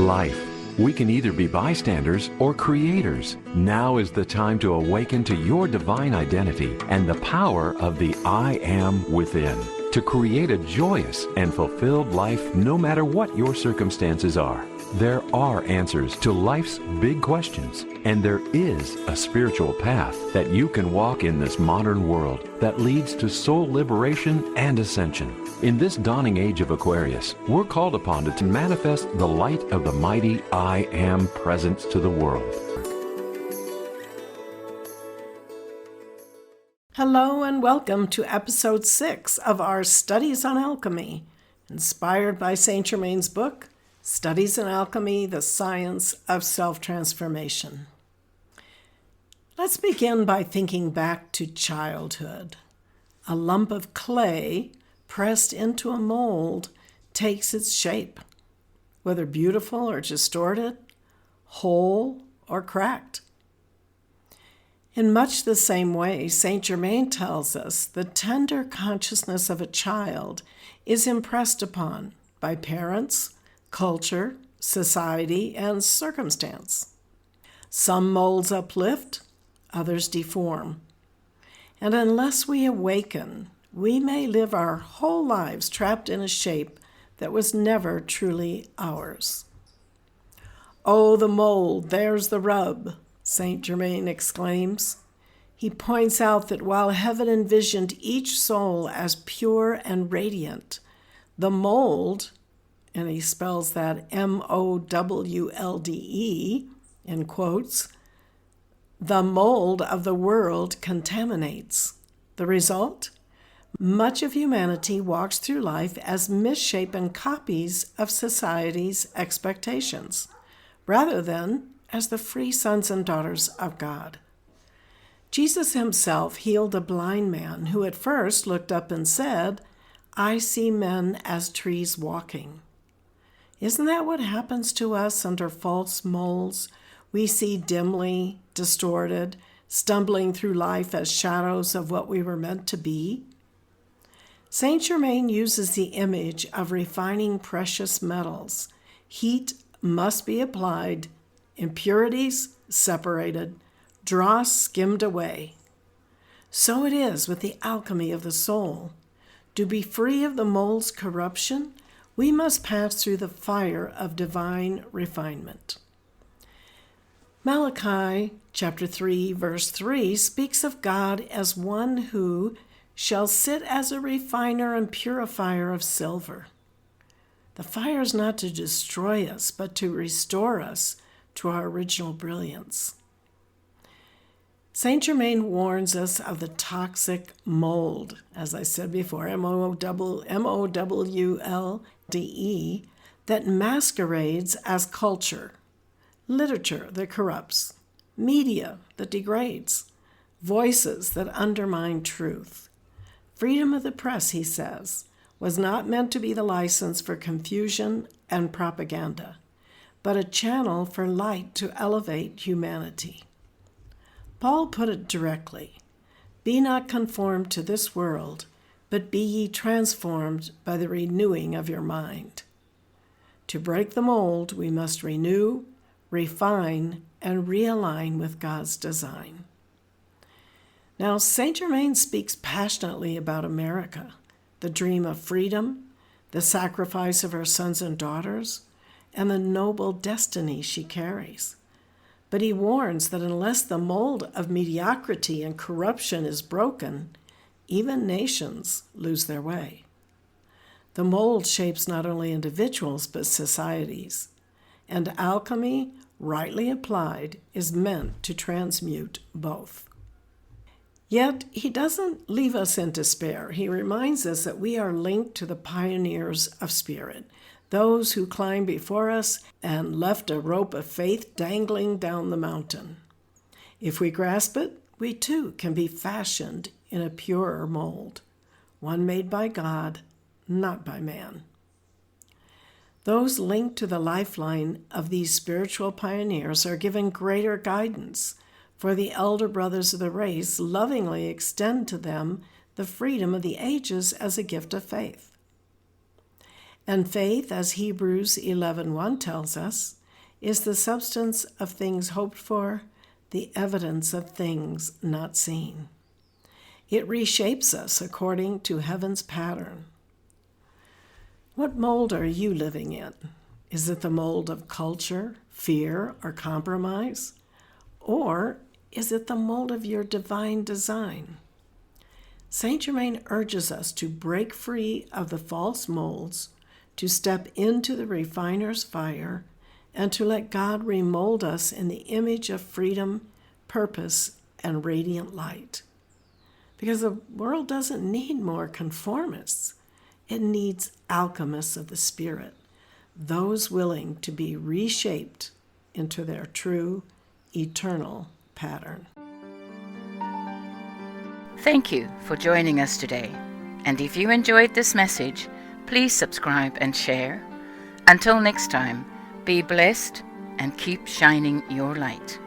Life. We can either be bystanders or creators. Now is the time to awaken to your divine identity and the power of the I Am within, to create a joyous and fulfilled life no matter what your circumstances are. There are answers to life's big questions, and there is a spiritual path that you can walk in this modern world that leads to soul liberation and ascension. In this dawning age of Aquarius, we're called upon to manifest the light of the mighty I Am presence to the world. Hello and welcome to episode 6 of our Studies on Alchemy, inspired by Saint Germain's book, Studies in Alchemy, the Science of Self-Transformation. Let's begin by thinking back to childhood. A lump of clay pressed into a mold takes its shape, whether beautiful or distorted, whole or cracked. In much the same way, Saint Germain tells us the tender consciousness of a child is impressed upon by parents, culture, society, and circumstance. Some molds uplift, others deform. And unless we awaken, we may live our whole lives trapped in a shape that was never truly ours. "Oh, the mold, there's the rub," Saint Germain exclaims. He points out that while heaven envisioned each soul as pure and radiant, the mold, and he spells that mowlde in quotes, the mold of the world contaminates. The result? Much of humanity walks through life as misshapen copies of society's expectations, rather than as the free sons and daughters of God. Jesus himself healed a blind man who at first looked up and said, "I see men as trees walking." Isn't that what happens to us under false molds? We see dimly, distorted, stumbling through life as shadows of what we were meant to be. Saint Germain uses the image of refining precious metals. Heat must be applied, impurities separated, dross skimmed away. So it is with the alchemy of the soul. To be free of the mold's corruption, we must pass through the fire of divine refinement. Malachi chapter 3, verse 3 speaks of God as one who shall sit as a refiner and purifier of silver. The fire is not to destroy us, but to restore us to our original brilliance. Saint Germain warns us of the toxic mold, as I said before, mowlde, that masquerades as culture, literature that corrupts, media that degrades, voices that undermine truth. Freedom of the press, he says, was not meant to be the license for confusion and propaganda, but a channel for light to elevate humanity. Paul put it directly, "Be not conformed to this world, but be ye transformed by the renewing of your mind." To break the mold, we must renew, refine, and realign with God's design. Now, Saint Germain speaks passionately about America, the dream of freedom, the sacrifice of her sons and daughters, and the noble destiny she carries. But he warns that unless the mold of mediocrity and corruption is broken, even nations lose their way. The mold shapes not only individuals but societies, and alchemy, rightly applied, is meant to transmute both. Yet he doesn't leave us in despair. He reminds us that we are linked to the pioneers of spirit, those who climbed before us and left a rope of faith dangling down the mountain. If we grasp it, we too can be fashioned in a purer mold, one made by God, not by man. Those linked to the lifeline of these spiritual pioneers are given greater guidance, for the elder brothers of the race lovingly extend to them the freedom of the ages as a gift of faith. And faith, as Hebrews 11:1 tells us, is the substance of things hoped for, the evidence of things not seen. It reshapes us according to heaven's pattern. What mold are you living in? Is it the mold of culture, fear, or compromise? Or is it the mold of your divine design? Saint Germain urges us to break free of the false molds, to step into the refiner's fire, and to let God remold us in the image of freedom, purpose, and radiant light. Because the world doesn't need more conformists. It needs alchemists of the Spirit, those willing to be reshaped into their true, eternal pattern. Thank you for joining us today. And if you enjoyed this message, please subscribe and share. Until next time, be blessed and keep shining your light.